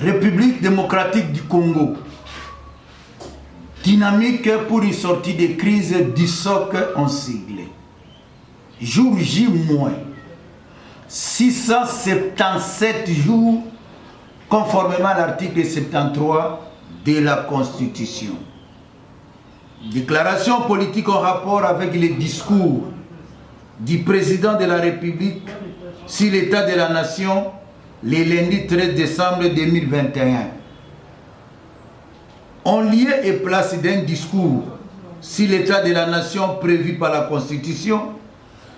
République démocratique du Congo. Dynamique pour une sortie de crise du soc en sigle. Jour J-, 677 jours conformément à l'article 73 de la Constitution. Déclaration politique en rapport avec les discours du président de la République sur l'état de la nation le lundi 13 décembre 2021. En lieu et place d'un discours sur l'état de la nation prévu par la Constitution,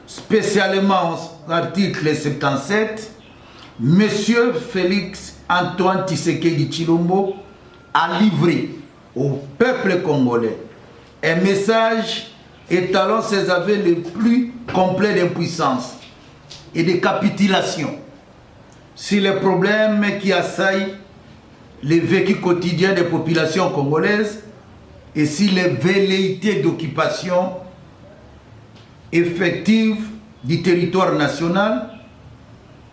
spécialement en article 77, M. Félix Antoine Tshisekedi Tshilombo a livré au peuple congolais un message étalant ses aveux les plus complets d'impuissance et de capitulation sur les problèmes qui assaillent le vécu quotidien des populations congolaises et sur les velléités d'occupation effective du territoire national,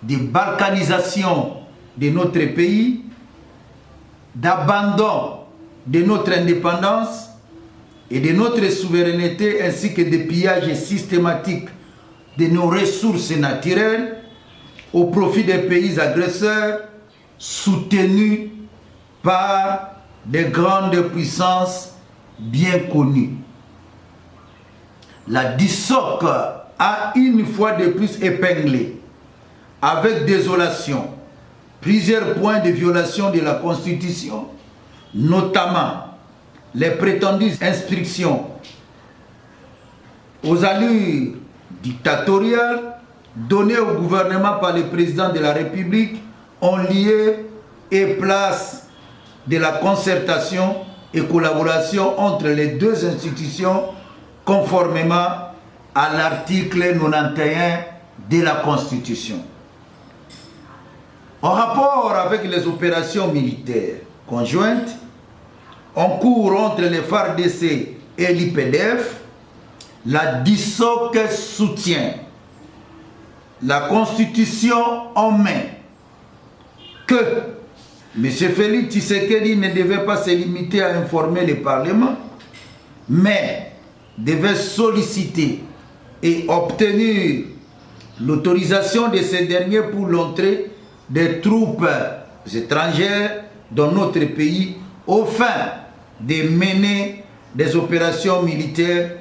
de balkanisation de notre pays, d'abandon de notre indépendance et de notre souveraineté, ainsi que de pillage systématique de nos ressources naturelles au profit des pays agresseurs soutenus par des grandes puissances bien connues. La DISOC a une fois de plus épinglé avec désolation plusieurs points de violation de la Constitution, notamment les prétendues instructions aux allures dictatoriales données au gouvernement par le président de la République en lieu et place de la concertation et collaboration entre les deux institutions conformément à l'article 91 de la Constitution. En rapport avec les opérations militaires conjointes en cours entre les FARDC et l'IPDF, la DISOC soutient la Constitution en main que M. Félix Tshisekedi ne devait pas se limiter à informer le Parlement, mais devait solliciter et obtenir l'autorisation de ces derniers pour l'entrée des troupes étrangères dans notre pays au fin de mener des opérations militaires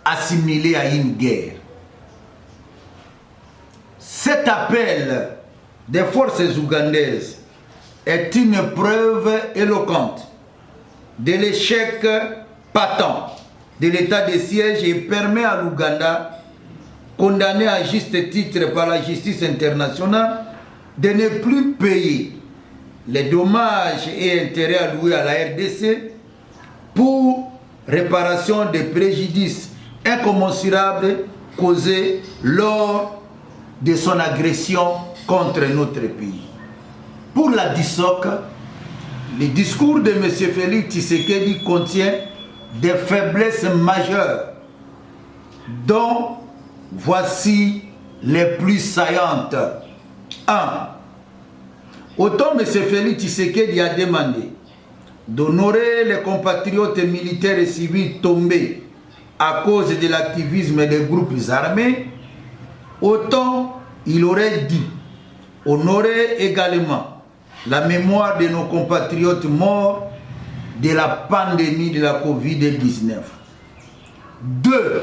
assimilées à une guerre. Cet appel des forces ougandaises est une preuve éloquente de l'échec patent de l'état de siège et permet à l'Ouganda, condamné à juste titre par la justice internationale, de ne plus payer les dommages et intérêts alloués à la RDC pour réparation des préjudices incommensurables causés lors de son agression contre notre pays. Pour la DISOC, le discours de M. Félix Tshisekedi contient des faiblesses majeures, dont voici les plus saillantes. 1. Autant M. Félix Tshisekedi a demandé d'honorer les compatriotes militaires et civils tombés à cause de l'activisme des groupes armés, autant il aurait dit honorer également la mémoire de nos compatriotes morts de la pandémie de la Covid-19. 2.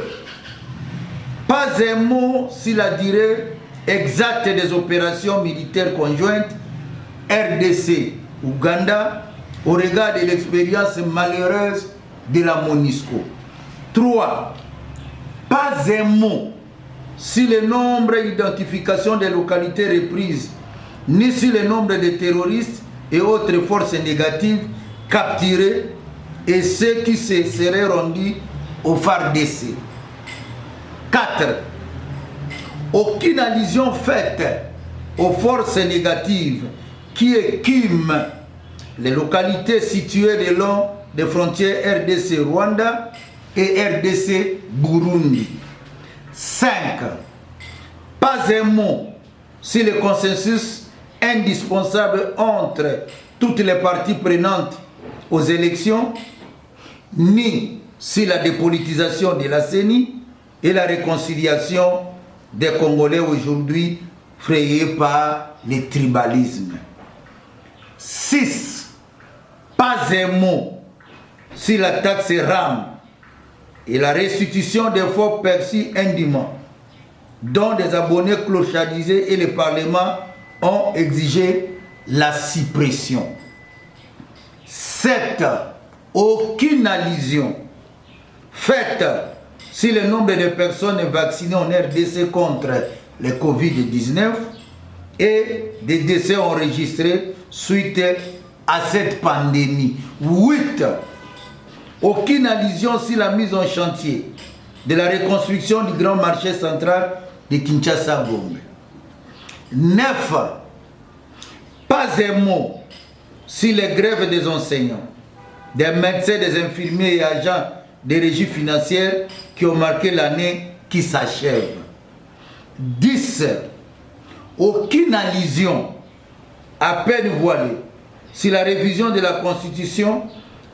Pas un mot sur la durée exacte des opérations militaires conjointes RDC-Ouganda au regard de l'expérience malheureuse de la MONUSCO. 3. Pas un mot sur le nombre d'identifications des localités reprises, ni sur le nombre de terroristes et autres forces négatives capturés et ceux qui se seraient rendus au FARDC. 4. Aucune allusion faite aux forces négatives qui écument les localités situées le long des frontières RDC-Rwanda et RDC-Burundi. 5. Pas un mot sur le consensus indispensable entre toutes les parties prenantes aux élections, ni sur la dépolitisation de la CENI et la réconciliation des Congolais aujourd'hui frayés par le tribalisme. 6. Pas un mot sur la taxe RAM et la restitution des fonds perçus indûment, dont des abonnés clochardisés et le Parlement ont exigé la suppression. 7. Aucune allusion faite sur le nombre de personnes vaccinées en RDC contre le Covid-19 et des décès enregistrés suite à cette pandémie. 8. Aucune allusion sur la mise en chantier de la reconstruction du grand marché central de Kinshasa-Gombe. 9. Pas un mot sur les grèves des enseignants, des médecins, des infirmiers et agents des régies financières qui ont marqué l'année qui s'achève. 10. Aucune allusion, à peine voilée, sur la révision de la Constitution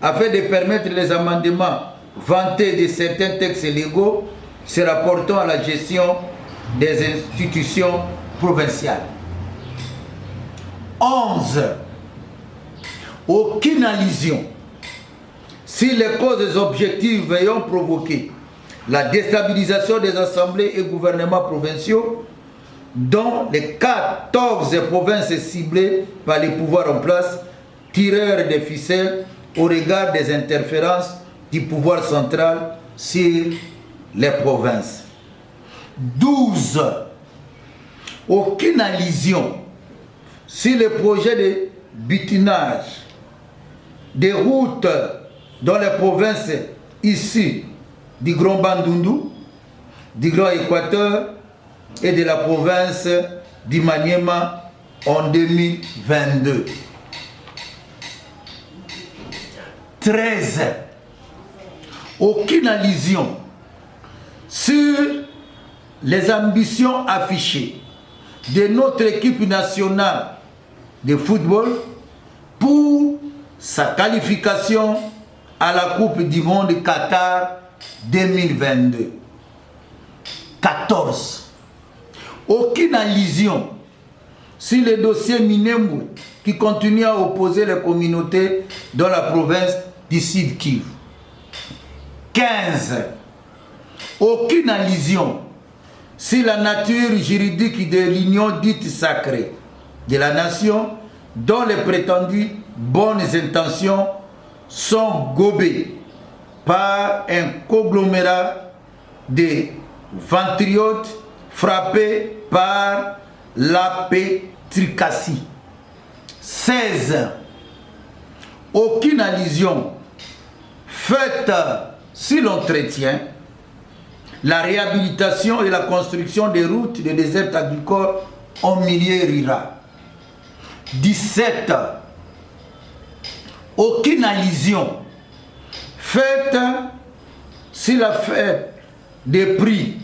afin de permettre les amendements vantés de certains textes légaux se rapportant à la gestion des institutions provinciales. 11. Aucune allusion sur les causes objectives ayant provoqué la déstabilisation des assemblées et gouvernements provinciaux, dont les 14 provinces ciblées par les pouvoirs en place, tireurs des ficelles au regard des interférences du pouvoir central sur les provinces. 12. Aucune allusion sur le projet de butinage des routes dans les provinces issues du Grand Bandundu, du Grand Équateur et de la province du Maniema en 2022. 13. Aucune allusion sur les ambitions affichées de notre équipe nationale de football pour sa qualification à la Coupe du Monde Qatar 2022. 14. Aucune allusion sur le dossier Minembwe qui continue à opposer les communautés dans la province du Sud Kivu. 15. Aucune allusion sur la nature juridique de l'union dite sacrée de la nation dont les prétendues bonnes intentions sont gobées par un conglomérat de ventriotes frappés par la pétricassie. 16. Aucune allusion faite sur l'entretien, la réhabilitation et la construction des routes de désert agricole en milieu rural. 17. Aucune allusion faite sur la fête des prix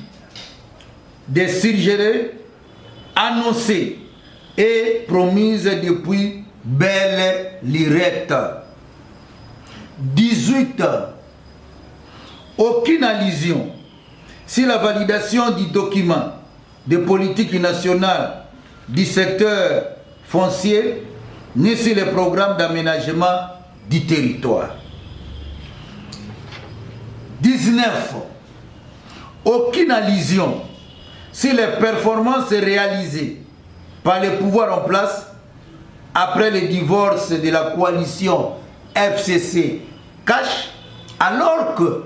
des surgelés annoncés et promise depuis belle lurette. 18. Aucune allusion sur la validation du document de politique nationale du secteur foncier ni sur les programmes d'aménagement du territoire. 19. Aucune allusion sur les performances réalisées par les pouvoirs en place après le divorce de la coalition FCC-CACH, alors que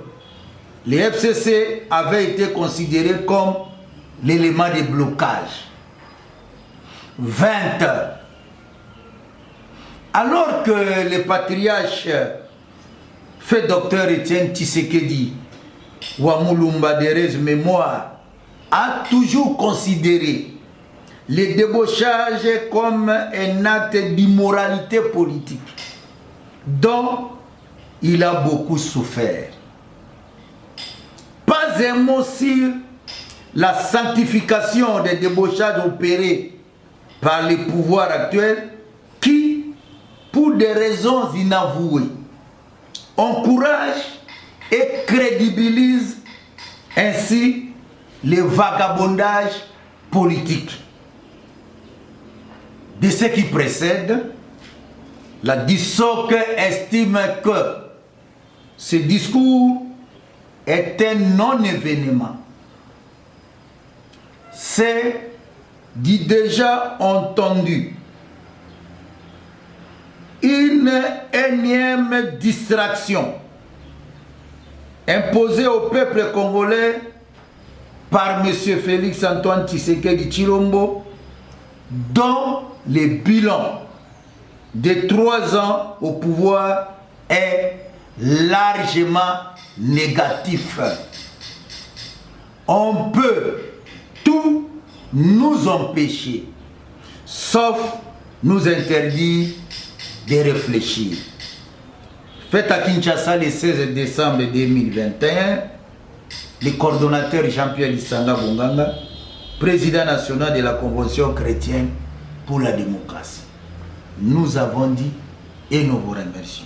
les FCC avaient été considérés comme l'élément de blocage. 20. Alors que le patriarche fait docteur Étienne Tshisekedi Wamulumba Derez Mémoire a toujours considéré le débauchage comme un acte d'immoralité politique dont il a beaucoup souffert. Pas un mot sur la sanctification des débauchages opérés par les pouvoirs actuels qui, pour des raisons inavouées, encourage et crédibilise ainsi le vagabondage politique. De ce qui précède, la DISOC estime que ce discours est un non-événement. C'est du déjà entendu. Une énième distraction imposée au peuple congolais par M. Félix Antoine Tshisekedi Tshilombo, dont le bilan de 3 ans au pouvoir est largement négatif. On peut tout nous empêcher, sauf nous interdire de réfléchir. Fait à Kinshasa le 16 décembre 2021, le coordonnateur Jean-Pierre Lissanga Bonganga, président national de la Convention chrétienne pour la démocratie. Nous avons dit et nous vous remercions.